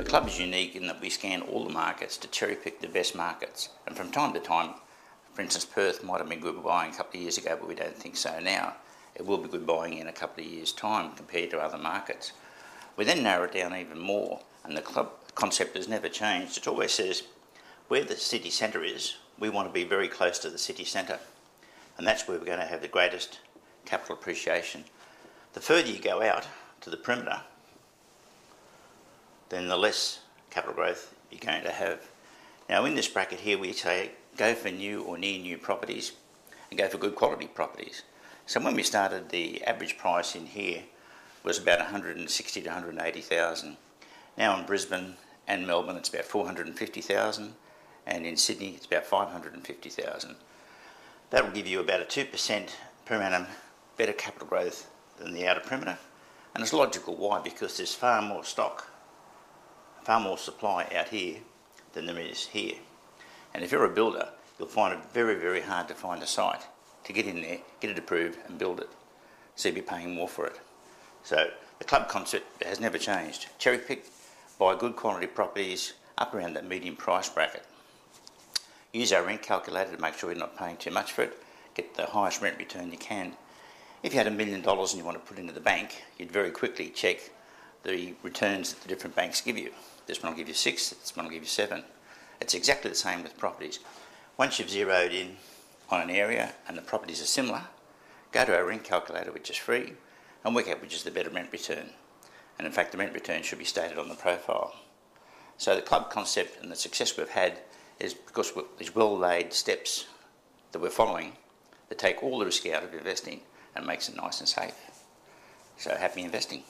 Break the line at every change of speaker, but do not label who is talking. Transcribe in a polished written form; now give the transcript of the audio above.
club is unique in that we scan all the markets to cherry pick the best markets. And from time to time, for instance, Perth might have been good buying a couple of years ago, but we don't think so now. It will be good buying in a couple of years' time compared to other markets. We then narrow it down even more, and the club concept has never changed. It always says where the city centre is, we want to be very close to the city centre, and that's where we're going to have the greatest capital appreciation. The further you go out to the perimeter, then the less capital growth you're going to have. Now in this bracket here we say go for new or near new properties and go for good quality properties. So when we started, the average price in here was about 160 to 180,000. Now in Brisbane and Melbourne it's about 450,000, and in Sydney it's about 550,000. That will give you about a 2% per annum better capital growth than the outer perimeter, and it's logical. Why? Because there's far more stock, far more supply out here than there is here. And if you're a builder, you'll find it very, very hard to find a site, to get in there, get it approved and build it. So you'll be paying more for it. So the club concept has never changed. Cherry pick, buy good quality properties up around that medium price bracket. Use our rent calculator to make sure you're not paying too much for it. Get the highest rent return you can. If you had $1 million and you want to put it into the bank, you'd very quickly check the returns that the different banks give you. This one will give you 6, this one will give you 7. It's exactly the same with properties. Once you've zeroed in on an area and the properties are similar, go to our rent calculator, which is free, and work out which is the better rent return. And in fact, the rent return should be stated on the profile. So the club concept and the success we've had is because of these well-laid steps that we're following that take all the risk out of investing and makes it nice and safe. So happy investing.